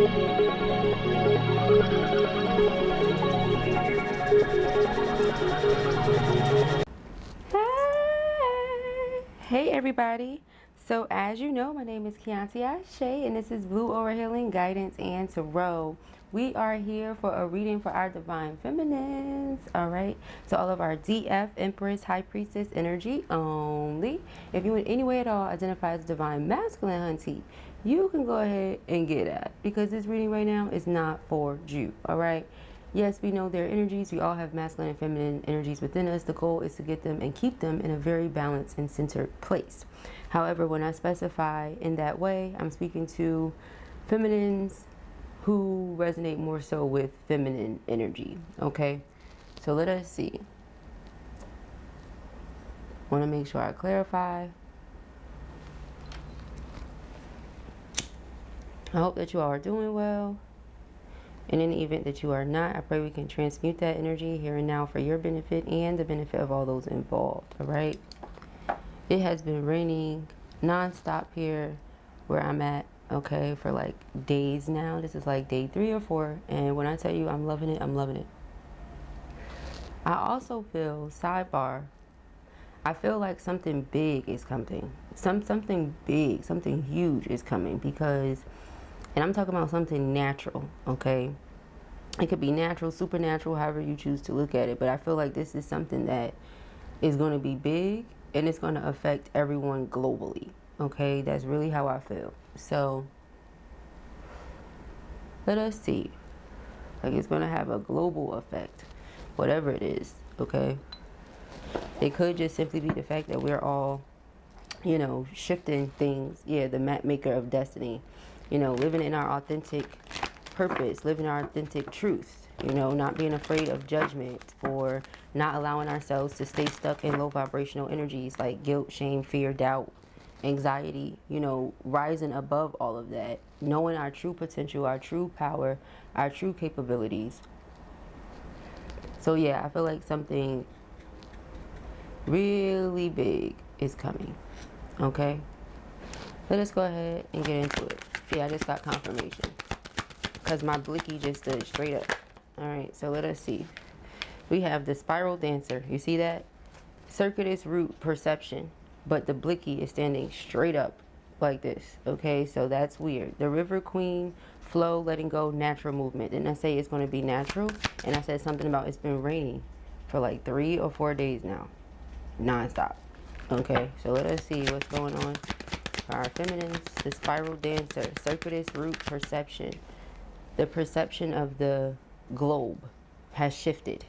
Hey everybody, so as you know, my name is Kianti Ayshea and this is Blue Aura Healing Guidance and Tarot. We are here for a reading for our Divine Feminines, alright? So all of our DF, Empress, High Priestess energy only. If you in any way at all identify as Divine Masculine, hunty, you can go ahead and get that because this reading right now is not for you, alright? Yes, we know their energies. We all have masculine and feminine energies within us. The goal is to get them and keep them in a very balanced and centered place. However, when I specify in that way, I'm speaking to feminines who resonate more so with feminine energy. Okay, so let us see. Want to make sure I clarify. I hope that you all are doing well. And in the event that you are not, I pray we can transmute that energy here and now for your benefit and the benefit of all those involved, all right? It has been raining non-stop here where I'm at, okay, for like days now. This is like day 3 or 4. And when I tell you I'm loving it, I'm loving it. I also feel, sidebar, I feel like something big is coming. Something big, something huge is coming because... And I'm talking about something natural, okay? It could be natural, supernatural, however you choose to look at it. But I feel like this is something that is going to be big and it's going to affect everyone globally, okay? That's really how I feel. So let us see. Like it's going to have a global effect, whatever it is, okay? It could just simply be the fact that we're all, you know, shifting things. Yeah, the map maker of destiny. You know, living in our authentic purpose, living our authentic truth, you know, not being afraid of judgment or not allowing ourselves to stay stuck in low vibrational energies like guilt, shame, fear, doubt, anxiety, you know, rising above all of that, knowing our true potential, our true power, our true capabilities. So yeah, I feel like something really big is coming, okay? Let us go ahead and get into it. Yeah, I just got confirmation because my blicky just stood straight up. All right, so let us see. We have the spiral dancer. You see that? Circuitous root perception, but the blicky is standing straight up like this. Okay, so that's weird. The river queen, flow, letting go, natural movement. Didn't I say it's going to be natural? And I said something about it's been raining for like 3 or 4 days now, non-stop. Okay, so let us see what's going on. Our feminines, the spiral dancer, circuitous root perception. The perception of the globe has shifted.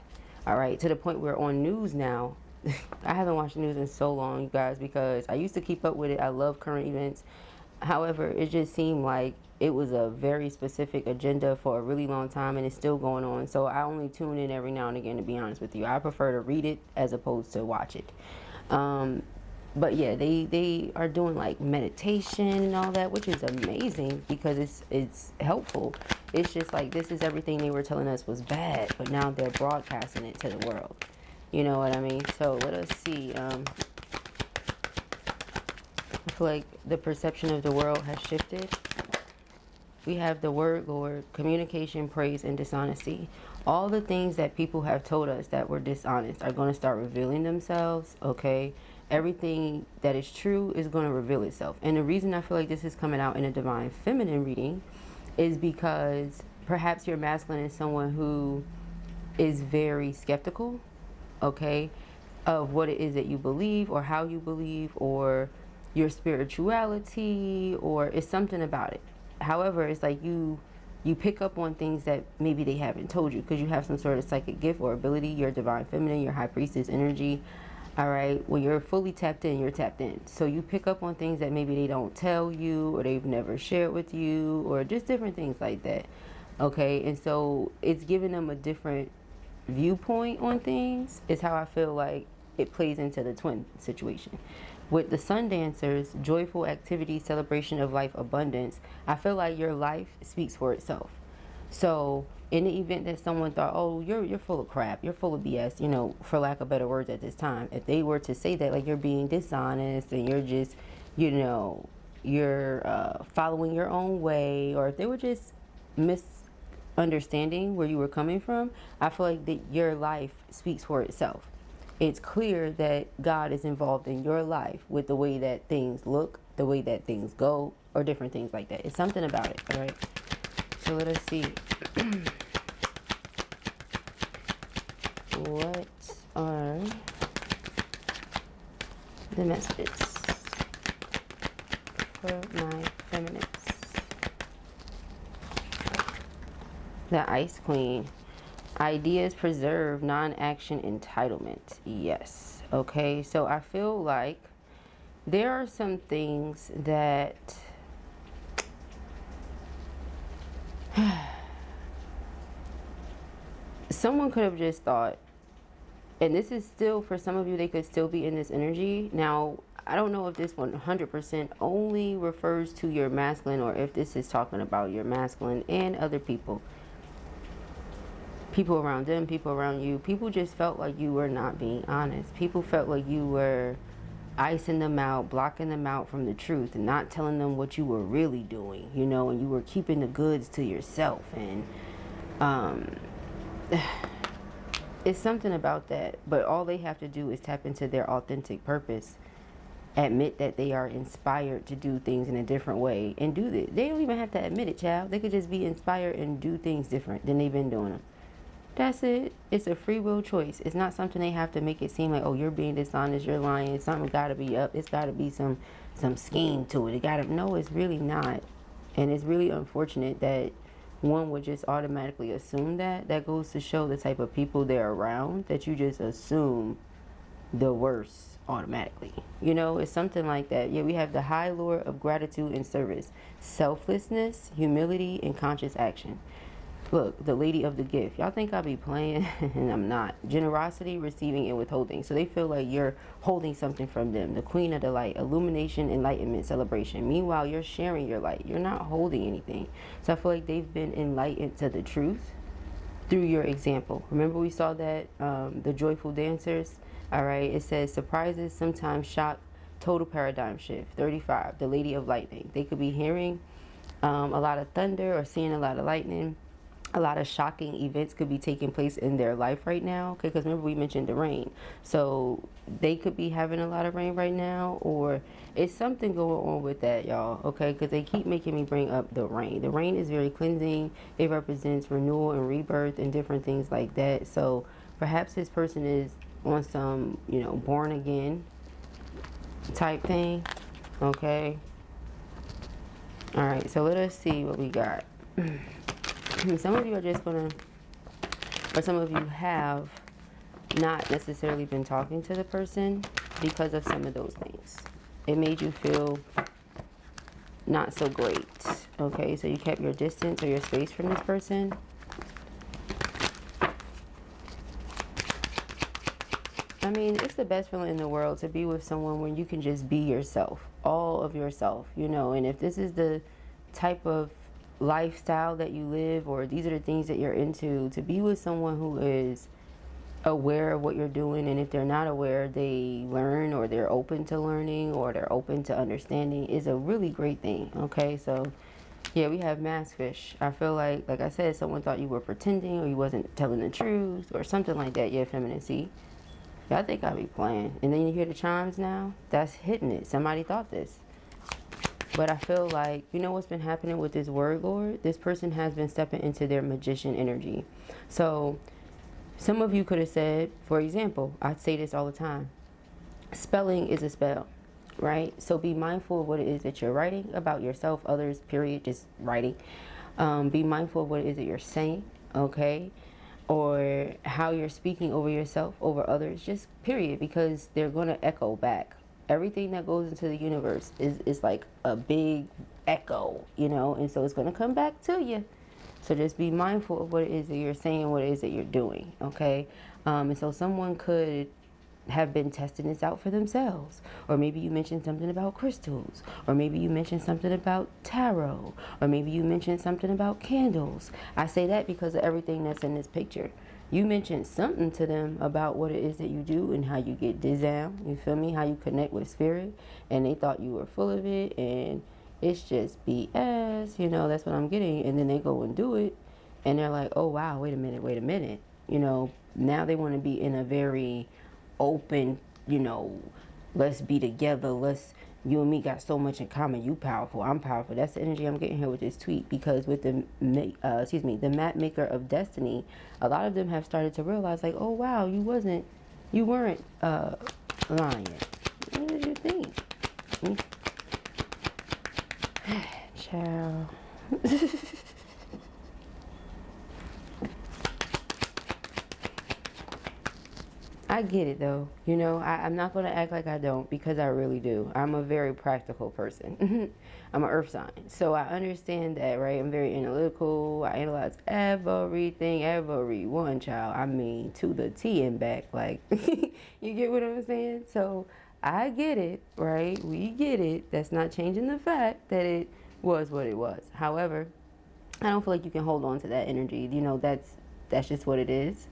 All right, to the point where on news now, I haven't watched the news in so long, you guys, because I used to keep up with it. I love current events. However, it just seemed like it was a very specific agenda for a really long time and it's still going on. So I only tune in every now and again, to be honest with you. I prefer to read it as opposed to watch it. But yeah, they are doing like meditation and all that, which is amazing because it's helpful. It's just like this is everything they were telling us was bad, but now they're broadcasting it to the world. You know what I mean? So let us see. I feel like the perception of the world has shifted. We have the word Lord, communication, praise, and dishonesty. All the things that people have told us that were dishonest are going to start revealing themselves, okay? Everything that is true is going to reveal itself. And the reason I feel like this is coming out in a divine feminine reading is because perhaps your masculine is someone who is very skeptical, okay, of what it is that you believe or how you believe or your spirituality, or it's something about it. However, it's like you pick up on things that maybe they haven't told you because you have some sort of psychic gift or ability. Your divine feminine, your high priestess energy. All right, when you're fully tapped in, you're tapped in. So you pick up on things that maybe they don't tell you or they've never shared with you or just different things like that. Okay, and so it's giving them a different viewpoint on things is how I feel like it plays into the twin situation. With the sun dancers, joyful activity, celebration of life, abundance, I feel like your life speaks for itself. So in the event that someone thought, oh, you're full of crap, you're full of BS, you know, for lack of better words at this time, if they were to say that, like you're being dishonest and you're just, you know, you're following your own way, or if they were just misunderstanding where you were coming from, I feel like that your life speaks for itself. It's clear that God is involved in your life with the way that things look, the way that things go, or different things like that. It's something about it, all right? So let us see. What are the messages for my feminists? The Ice Queen. Ideas preserve, non-action entitlement. Yes. Okay, so I feel like there are some things that someone could have just thought, and this is still, for some of you, they could still be in this energy. Now, I don't know if this 100% only refers to your masculine, or if this is talking about your masculine and other people. People around them, people around you. People just felt like you were not being honest. People felt like you were icing them out, blocking them out from the truth, and not telling them what you were really doing, you know, and you were keeping the goods to yourself. And it's something about that, but all they have to do is tap into their authentic purpose, admit that they are inspired to do things in a different way, and do this. They don't even have to admit it, child. They could just be inspired and do things different than they've been doing them. That's it. It's a free will choice. It's not something they have to make it seem like, oh, you're being dishonest, you're lying, something got to be up. It's got to be some scheme to it. It got to, no, it's really not. And it's really unfortunate that one would just automatically assume that. That goes to show the type of people they're around, that you just assume the worst automatically. You know, it's something like that. Yeah, we have the high lure of gratitude and service, selflessness, humility, and conscious action. Look, the lady of the gift. Y'all think I be playing, and I'm not. Generosity, receiving, and withholding. So they feel like you're holding something from them. The queen of the light, illumination, enlightenment, celebration. Meanwhile, you're sharing your light. You're not holding anything. So I feel like they've been enlightened to the truth through your example. Remember we saw that, the joyful dancers? All right, it says surprises, sometimes shock, total paradigm shift. 35, the lady of lightning. They could be hearing a lot of thunder or seeing a lot of lightning. A lot of shocking events could be taking place in their life right now. Okay, because remember we mentioned the rain. So they could be having a lot of rain right now, or it's something going on with that, y'all. Okay, because they keep making me bring up the rain. The rain is very cleansing. It represents renewal and rebirth and different things like that. So perhaps this person is on some, you know, born again type thing. Okay. All right, so let us see what we got. Some of you are just gonna, or some of you have not necessarily been talking to the person because of some of those things. It made you feel not so great. Okay, so you kept your distance or your space from this person. I mean, it's the best feeling in the world to be with someone when you can just be yourself, all of yourself, you know. And if this is the type of lifestyle that you live, or these are the things that you're into, to be with someone who is aware of what you're doing, and if they're not aware, they learn, or they're open to learning, or they're open to understanding, is a really great thing. Okay, so yeah, we have mass fish. I feel like I said, someone thought you were pretending, or you wasn't telling the truth, or something like that. Yeah, feminine. See, I think I be playing, and then you hear the chimes now. That's hitting it. Somebody thought this. But I feel like, you know what's been happening with this word, Lord? This person has been stepping into their magician energy. So some of you could have said, for example, I say this all the time, spelling is a spell, right? So be mindful of what it is that you're writing about yourself, others, period, just writing. Be mindful of what it is that you're saying, okay? Or how you're speaking over yourself, over others, just period, because they're going to echo back. Everything that goes into the universe is like a big echo, you know, and so it's going to come back to you. So just be mindful of what it is that you're saying, what it is that you're doing, okay? And so someone could have been testing this out for themselves. Or maybe you mentioned something about crystals. Or maybe you mentioned something about tarot. Or maybe you mentioned something about candles. I say that because of everything that's in this picture. You mentioned something to them about what it is that you do and how you get down, you feel me, how you connect with spirit, and they thought you were full of it, and it's just BS, you know, that's what I'm getting. And then they go and do it, and they're like, oh wow, wait a minute, you know, now they want to be in a very open, you know, let's be together, you and me got so much in common, you powerful, I'm powerful. That's the energy I'm getting here with this tweet, because with the the map maker of destiny, a lot of them have started to realize, like, oh wow, you weren't lying. What did you think? Ciao. I get it though, you know, I'm not going to act like I don't, because I really do. I'm a very practical person. I'm an earth sign, so I understand that, right? I'm very analytical. I analyze everything, everyone, child. I mean, to the T and back, like, you get what I'm saying? So I get it, right? We get it. That's not changing the fact that it was what it was. However, I don't feel like you can hold on to that energy. You know, that's just what it is.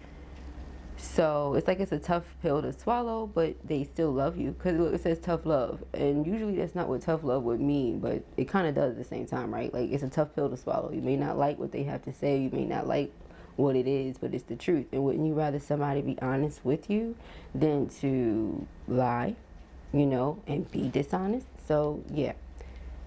So it's like it's a tough pill to swallow, but they still love you, because look, it says tough love, and usually that's not what tough love would mean, but it kind of does at the same time, right? Like, it's a tough pill to swallow. You may not like what they have to say, you may not like what it is, but it's the truth. And wouldn't you rather somebody be honest with you than to lie, you know, and be dishonest? So yeah,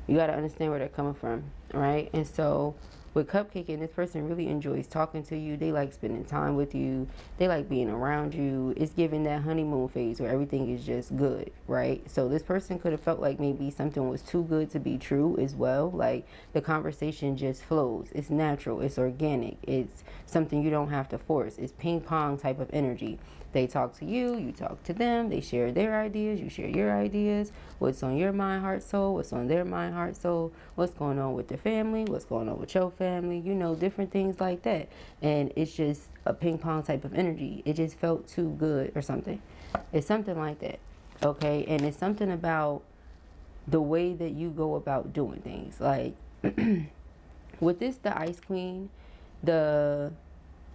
you got to understand where they're coming from, right? And so with cupcaking, this person really enjoys talking to you. They like spending time with you. They like being around you. It's giving that honeymoon phase where everything is just good, right? So this person could have felt like maybe something was too good to be true as well. Like, the conversation just flows. It's natural. It's organic. It's something you don't have to force. It's ping pong type of energy. They talk to you, you talk to them, they share their ideas, you share your ideas, what's on your mind, heart, soul, what's on their mind, heart, soul, what's going on with their family, what's going on with your family, you know, different things like that. And it's just a ping pong type of energy. It just felt too good or something. It's something like that, okay? And it's something about the way that you go about doing things. Like, with this, the Ice Queen, the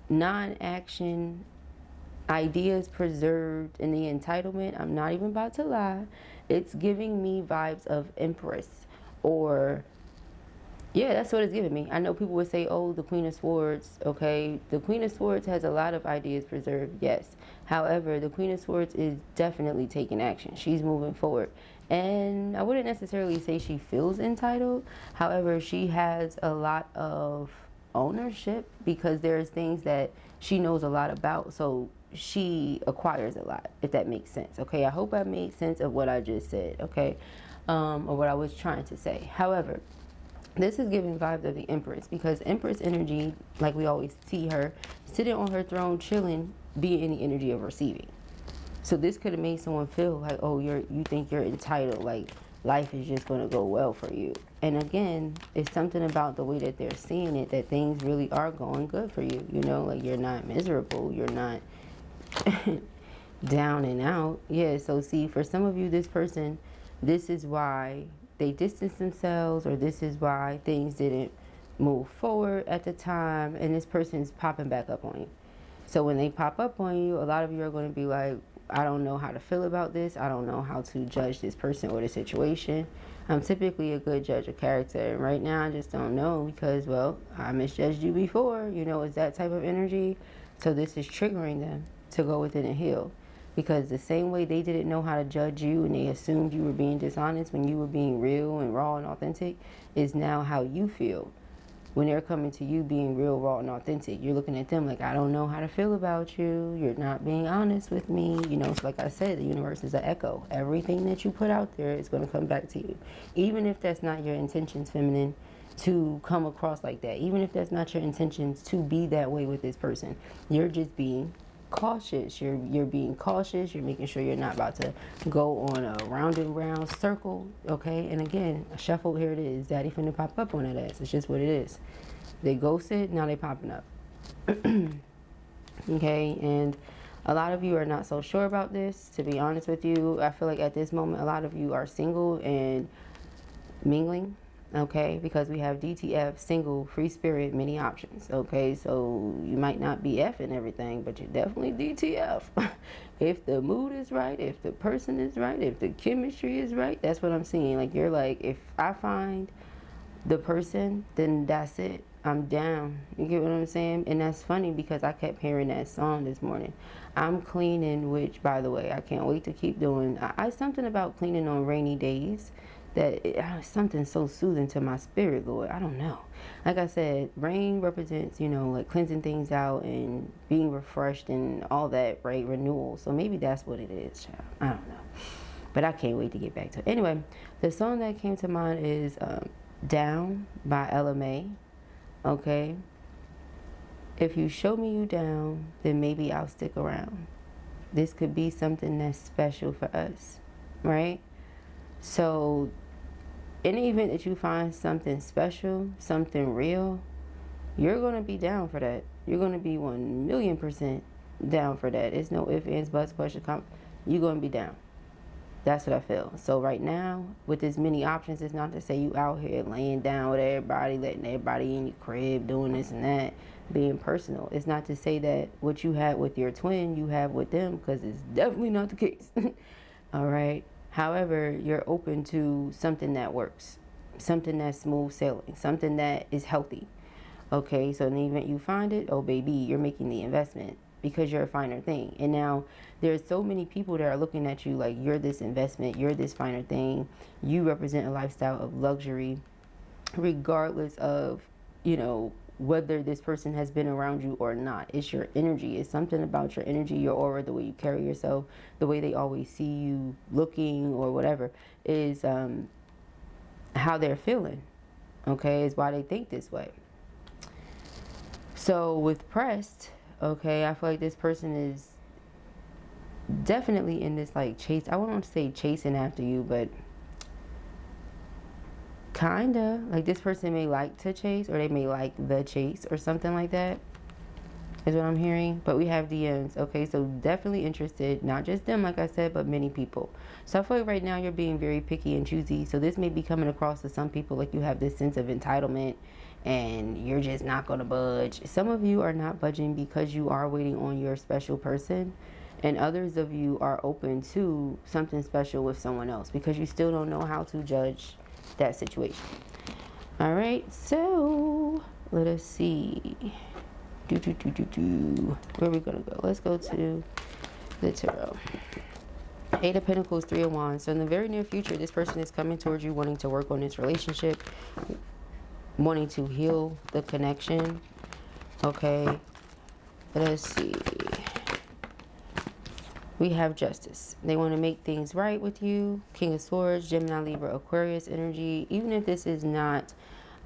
non-action ideas preserved in the entitlement, I'm not even about to lie, it's giving me vibes of Empress, or yeah, that's what it's giving me. I know people would say, oh, the Queen of Swords, okay, the Queen of Swords has a lot of ideas preserved, yes. However, the Queen of Swords is definitely taking action. She's moving forward, and I wouldn't necessarily say she feels entitled. However, she has a lot of ownership, because there's things that she knows a lot about, so she acquires a lot, if that makes sense. Okay, I hope I made sense of what I just said, okay, or what I was trying to say. However, this is giving vibes of the Empress, because Empress energy, like we always see her sitting on her throne chilling, be in the energy of receiving. So this could have made someone feel like, oh, you think you're entitled, like life is just going to go well for you. And again, it's something about the way that they're seeing it, that things really are going good for you, you know, like you're not miserable, you're not down and out. Yeah, so see, for some of you, this person, this is why they distanced themselves, or this is why things didn't move forward at the time, and this person's popping back up on you. So when they pop up on you, a lot of you are going to be like, I don't know how to feel about this. I don't know how to judge this person or the situation. I'm typically a good judge of character, and right now I just don't know, because, well, I misjudged you before, you know, it's that type of energy. So this is triggering them to go within and heal, because the same way they didn't know how to judge you and they assumed you were being dishonest when you were being real and raw and authentic, is now how you feel when they're coming to you being real, raw, and authentic. You're looking at them like, I don't know how to feel about you. You're not being honest with me. You know, it's like I said, the universe is an echo. Everything that you put out there is going to come back to you. Even if that's not your intentions, feminine, to come across like that. Even if that's not your intentions to be that way with this person. You're just being cautious. You're being cautious. You're making sure you're not about to go on a round and round circle, okay? And again, shuffle, here it is. Daddy finna pop up on that ass. It's just what it is. They ghosted, now they popping up. Okay, and a lot of you are not so sure about this, to be honest with you. I feel like at this moment, a lot of you are single and mingling, Okay, because we have DTF, single, free spirit, many options. Okay, so you might not be F and everything, but you're definitely DTF. If the mood is right, if the person is right, if the chemistry is right, that's what I'm seeing. Like, you're like, if I find the person, then that's it. I'm down. You get what I'm saying? And that's funny because I kept hearing that song this morning. I'm cleaning, which, by the way, I can't wait to keep doing. I something about cleaning on rainy days that something so soothing to my spirit, Lord. I don't know. Like I said, rain represents, you know, like cleansing things out and being refreshed and all that, right? Renewal. So maybe that's what it is, child. I don't know. But I can't wait to get back to it. Anyway, the song that came to mind is Down by LMA. Okay. If you show me you down, then maybe I'll stick around. This could be something that's special for us, right? So in the event that you find something special, something real, you're going to be down for that. You're going to be 1,000,000% down for that. It's no ifs, ands, buts, question, you're going to be down. That's what I feel. So right now, with as many options, it's not to say you out here laying down with everybody, letting everybody in your crib, doing this and that, being personal. It's not to say that what you had with your twin, you have with them, because it's definitely not the case. All right. However, you're open to something that works, something that's smooth sailing, something that is healthy. Okay. So in the event you find it, oh baby, you're making the investment because you're a finer thing. And now there's so many people that are looking at you like you're this investment, you're this finer thing. You represent a lifestyle of luxury, regardless of, you know, whether this person has been around you or not. It's your energy. It's something about your energy, your aura, the way you carry yourself, the way they always see you looking or whatever is how they're feeling. Okay, is why they think this way. So with pressed, okay, I feel like this person is definitely in this like chase. I wouldn't say chasing after you, but kinda like this person may like to chase, or they may like the chase or something like that is what I'm hearing. But we have DMs. Okay, so definitely interested, not just them like I said, but many people. So I feel like right now you're being very picky and choosy. So this may be coming across to some people like you have this sense of entitlement and you're just not going to budge. Some of you are not budging because you are waiting on your special person, and others of you are open to something special with someone else because you still don't know how to judge that situation. All right, so let us see. Where are we gonna go? Let's go to the tarot. Eight of Pentacles, Three of Wands. So in the very near future, this person is coming towards you, wanting to work on this relationship, wanting to heal the connection. Okay, let's see. We have Justice. They want to make things right with you. King of Swords, Gemini, Libra, Aquarius energy. Even if this is not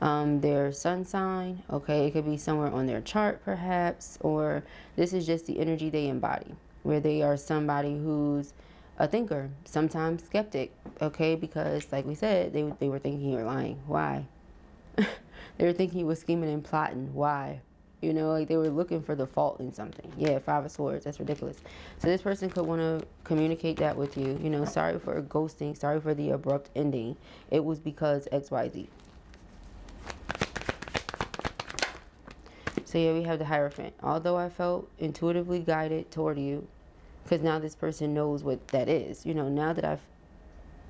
their sun sign, okay, it could be somewhere on their chart perhaps, or this is just the energy they embody, where they are somebody who's a thinker, sometimes skeptic, okay, because like we said, they were thinking you were lying. Why? They were thinking you were scheming and plotting. Why? You know, like they were looking for the fault in something. Yeah, Five of Swords. That's ridiculous. So this person could want to communicate that with you. You know, sorry for ghosting. Sorry for the abrupt ending. It was because XYZ. So yeah, we have the Hierophant. Although I felt intuitively guided toward you, because now this person knows what that is. You know, now that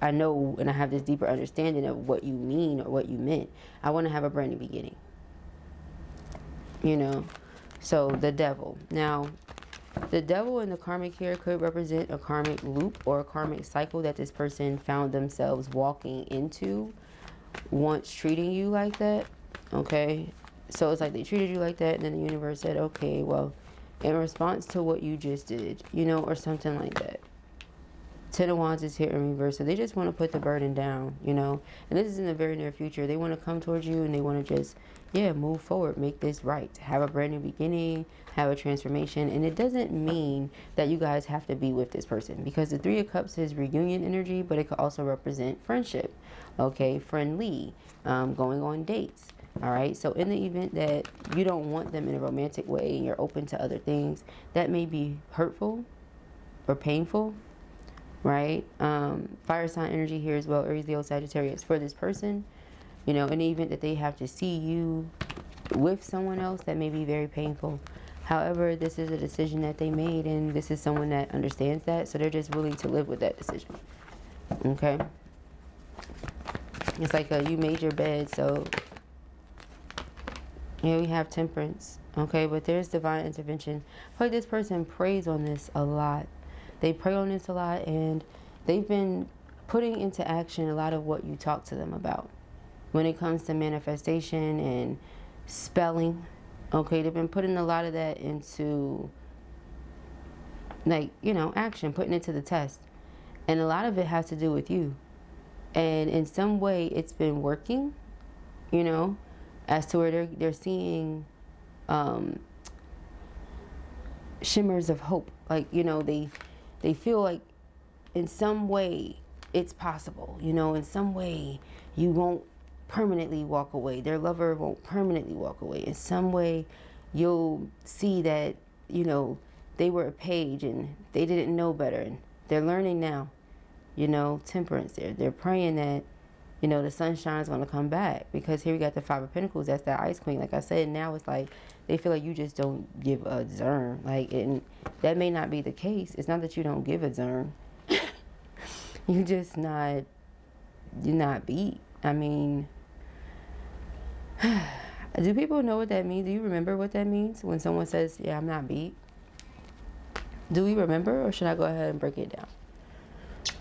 I know and I have this deeper understanding of what you mean or what you meant, I want to have a brand new beginning. You know, so the Devil. Now, the Devil in the karmic here could represent a karmic loop or a karmic cycle that this person found themselves walking into once treating you like that. Okay, so it's like they treated you like that, and then the universe said, okay, well, in response to what you just did, you know, or something like that. Ten of Wands is here in reverse, so they just want to put the burden down, you know, and this is in the very near future. They want to come towards you and they want to just, yeah, move forward, make this right, have a brand new beginning, have a transformation. And it doesn't mean that you guys have to be with this person, because the Three of Cups is reunion energy, but it could also represent friendship, okay, friendly, going on dates. All right, so in the event that you don't want them in a romantic way and you're open to other things, that may be hurtful or painful, right? Fire sign energy here as well, Aries, Leo, Sagittarius. For this person, You know, in the event that they have to see you with someone else, that may be very painful. However, this is a decision that they made, and this is someone that understands that, so they're just willing to live with that decision. Okay? It's like you made your bed, so yeah, we have temperance. Okay, but there's divine intervention. I feel like this person prays on this a lot. They pray on this a lot, and they've been putting into action a lot of what you talk to them about when it comes to manifestation and spelling. Okay, they've been putting a lot of that into, like, you know, action, putting it to the test. And a lot of it has to do with you. And in some way, it's been working, you know, as to where they're seeing shimmers of hope. Like, you know, they feel like in some way it's possible, you know, in some way you won't permanently walk away. Their lover won't permanently walk away. In some way, you'll see that, you know, they were a page and they didn't know better, and they're learning now. You know, temperance. They're praying that, you know, the sunshine's going to come back, because here we got the Five of Pentacles. That's that Ice Queen. Like I said, now it's like they feel like you just don't give a darn. Like, and that may not be the case. It's not that you don't give a darn. You're not beat. I mean, do people know what that means? Do you remember what that means when someone says, yeah, I'm not beat? Do we remember, or should I go ahead and break it down?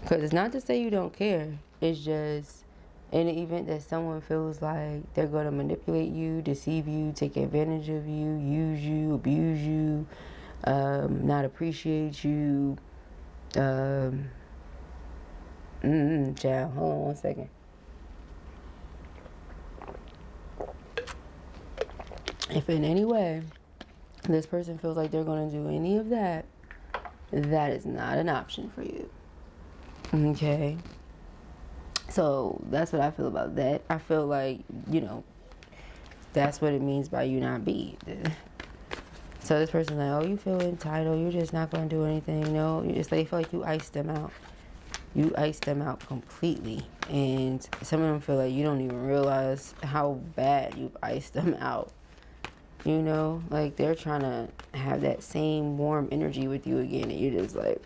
Because it's not to say you don't care. It's just in the event that someone feels like they're going to manipulate you, deceive you, take advantage of you, use you, abuse you, not appreciate you. Child, hold on one second. If in any way this person feels like they're going to do any of that, that is not an option for you. Okay? So that's what I feel about that. I feel like, you know, that's what it means by you not beat. So this person's like, oh, you feel entitled. You're just not going to do anything. No, you just, they feel like you iced them out. You iced them out completely. And some of them feel like you don't even realize how bad you've iced them out. You know, like they're trying to have that same warm energy with you again, and you're just like,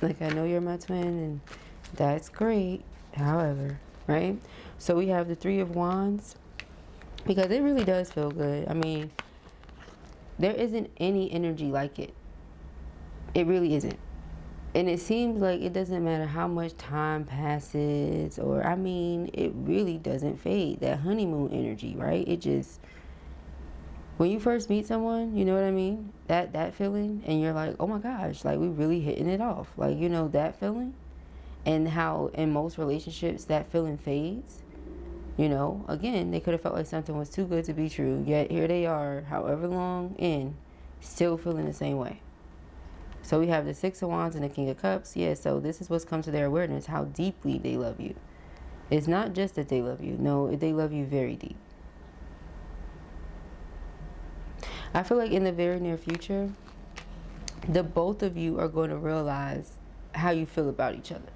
like, I know you're my twin, and that's great. However, right? So we have the Three of Wands, because it really does feel good. I mean, there isn't any energy like it. It really isn't. And it seems like it doesn't matter how much time passes, or, I mean, it really doesn't fade. That honeymoon energy, right? It just, when you first meet someone, you know what I mean? That feeling, and you're like, oh my gosh, like, we really hitting it off. Like, you know, that feeling, and how in most relationships that feeling fades. You know, again, they could have felt like something was too good to be true, yet here they are, however long in, still feeling the same way. So we have the Six of Wands and the King of Cups. Yeah, so this is what's come to their awareness, how deeply they love you. It's not just that they love you. No, they love you very deep. I feel like in the very near future, the both of you are going to realize how you feel about each other.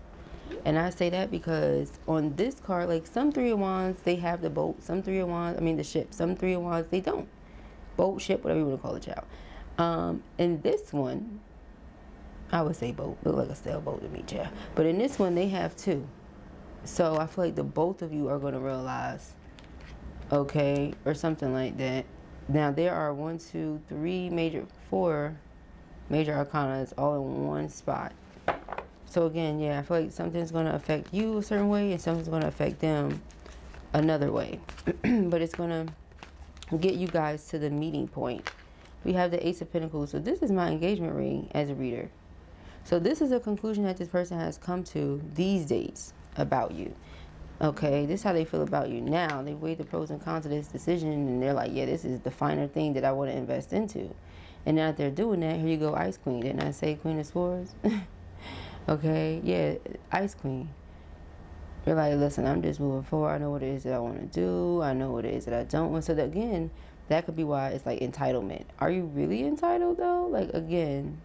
And I say that because on this card, like, some Three of Wands, they have the boat. Some Three of Wands, I mean the ship. Some Three of Wands, they don't. Boat, ship, whatever you want to call it, child. In this one, I would say boat. Look like a sailboat to me, child. But in this one, they have two. So I feel like the both of you are going to realize, okay, or something like that. Now, there are 4 major arcanas all in one spot. So again, yeah, I feel like something's going to affect you a certain way, and something's going to affect them another way. But it's going to get you guys to the meeting point. We have the Ace of Pentacles. So this is my engagement ring as a reader. So this is a conclusion that this person has come to these days about you. Okay, this is how they feel about you now. They weighed the pros and cons of this decision, and they're like, yeah, this is the finer thing that I want to invest into. And now that they're doing that, here you go, Ice Queen. Didn't I say Queen of Swords? Okay, yeah, Ice Queen. You're like, listen, I'm just moving forward. I know what it is that I want to do. I know what it is that I don't want. So that, again, that could be why it's like entitlement. Are you really entitled though? Like, again,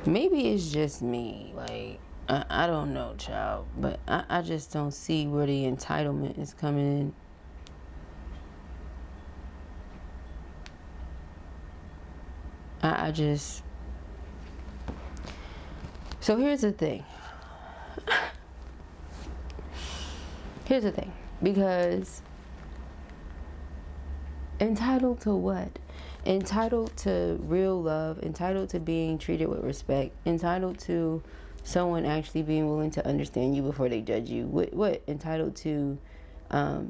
maybe it's just me. Like, I don't know, child, but I just don't see where the entitlement is coming in. I just... So here's the thing. Here's the thing. Because entitled to what? Entitled to real love, entitled to being treated with respect, entitled to someone actually being willing to understand you before they judge you. What? Entitled to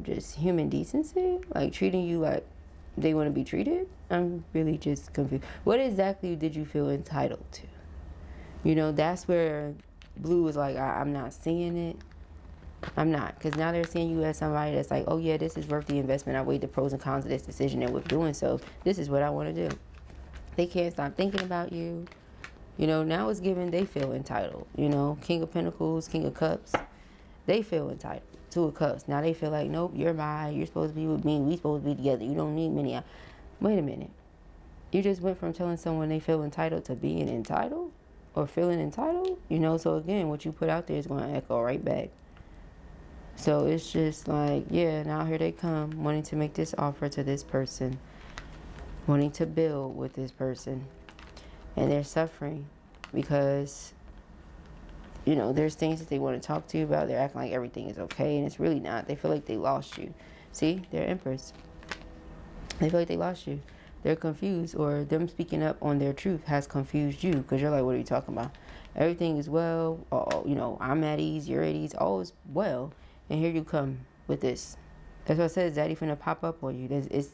just human decency? Like treating you like they want to be treated? I'm really just confused. What exactly did you feel entitled to? You know, that's where Blue was like, I'm not seeing it. I'm not. Because now they're seeing you as somebody that's like, oh yeah, this is worth the investment. I weighed the pros and cons of this decision, and with doing so, this is what I want to do. They can't stop thinking about you. You know, now it's given they feel entitled. You know, King of Pentacles, King of Cups, they feel entitled. Two of Cups. Now they feel like, nope, you're mine. You're supposed to be with me. We supposed to be together. You don't need many. Wait a minute. You just went from telling someone they feel entitled to being entitled or feeling entitled. You know, so again, what you put out there is going to echo right back. So it's just like, yeah, now here they come, wanting to make this offer to this person, wanting to build with this person. And they're suffering because, you know, there's things that they want to talk to you about. They're acting like everything is okay, and it's really not. They feel like they lost you. See, they're Empress. They feel like they lost you. They're confused, or them speaking up on their truth has confused you because you're like, what are you talking about? Everything is well. You know, I'm at ease, you're at ease. All is well. And here you come with this. That's what I said. Daddy finna pop up on you.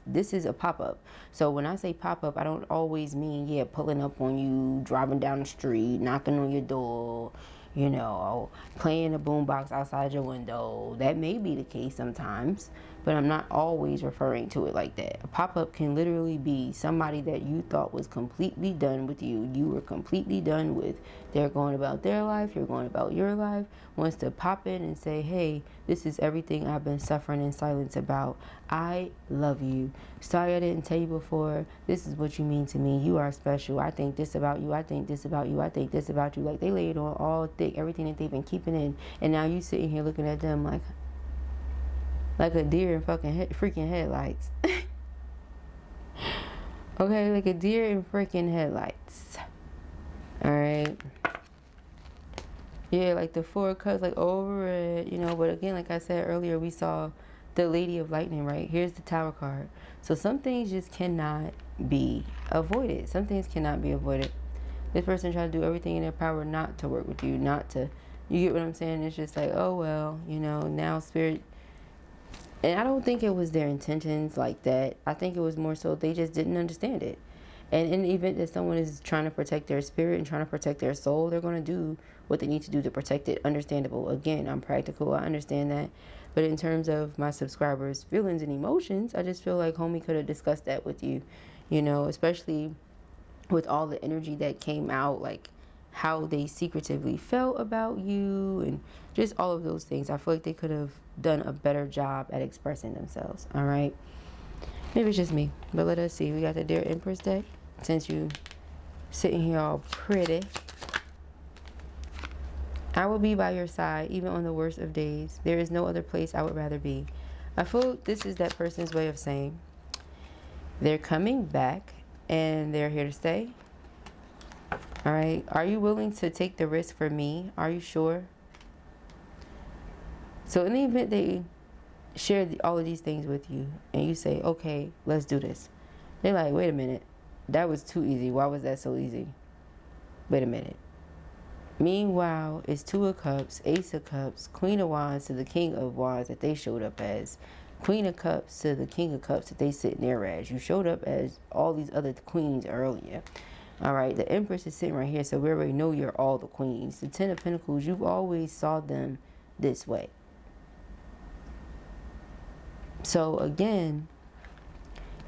This is a pop-up. So when I say pop-up, I don't always mean, yeah, pulling up on you, driving down the street, knocking on your door, you know, playing a boombox outside your window. That may be the case sometimes, but I'm not always referring to it like that. A pop-up can literally be somebody that you thought was completely done with you. You were completely done with. They're going about their life. You're going about your life. Wants to pop in and say, hey, this is everything I've been suffering in silence about. I love you. Sorry I didn't tell you before. This is what you mean to me. You are special. I think this about you. I think this about you. I think this about you. Like they laid on all thick, everything that they've been keeping in. And now you sitting here looking at them like a deer in freaking headlights. Okay, like a deer in freaking headlights. Alright. Yeah, like the Four of Cups, like over it, you know. But again, like I said earlier, we saw the Lady of Lightning, right? Here's the Tower card. So some things just cannot be avoided. Some things cannot be avoided. This person tried to do everything in their power not to work with you, not to... You get what I'm saying? It's just like, oh, well, you know, now Spirit... And I don't think it was their intentions like that. I think it was more so they just didn't understand it. And in the event that someone is trying to protect their spirit and trying to protect their soul, they're going to do what they need to do to protect it. Understandable. Again, I'm practical. I understand that. But in terms of my subscribers' feelings and emotions, I just feel like homie could have discussed that with you. You know, especially with all the energy that came out, like how they secretively felt about you and just all of those things. I feel like they could have done a better job at expressing themselves. All right. Maybe it's just me. But let us see. We got the Dear Empress deck. Since you sitting here all pretty. I will be by your side, even on the worst of days. There is no other place I would rather be. I feel this is that person's way of saying they're coming back and they're here to stay. All right. Are you willing to take the risk for me? Are you sure? So in the event they share all of these things with you and you say, okay, let's do this. They're like, wait a minute. That was too easy. Why was that so easy? Wait a minute. Meanwhile, it's Two of Cups, Ace of Cups, Queen of Wands to the King of Wands that they showed up as. Queen of Cups to the King of Cups that they sit there as. You showed up as all these other queens earlier. All right, the Empress is sitting right here, so we already know you're all the queens. The Ten of Pentacles, you've always saw them this way. So again,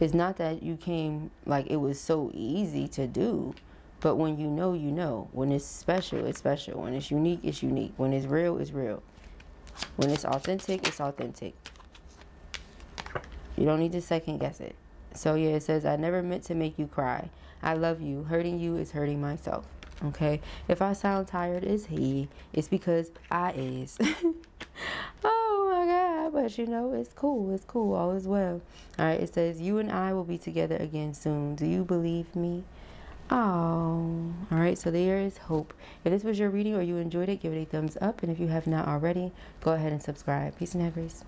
it's not that you came like it was so easy to do, but when you know, you know. When it's special, it's special. When it's unique, it's unique. When it's real, it's real. When it's authentic, it's authentic. You don't need to second guess it. So yeah, it says, I never meant to make you cry. I love you. Hurting you is hurting myself. Okay, if I sound tired as it's because I is. Oh my God, but you know, it's cool. It's cool. All is well. All right, it says, you and I will be together again soon. Do you believe me? Oh, all right. So there is hope. If this was your reading or you enjoyed it, give it a thumbs up. And if you have not already, go ahead and subscribe. Peace and hair, Grace.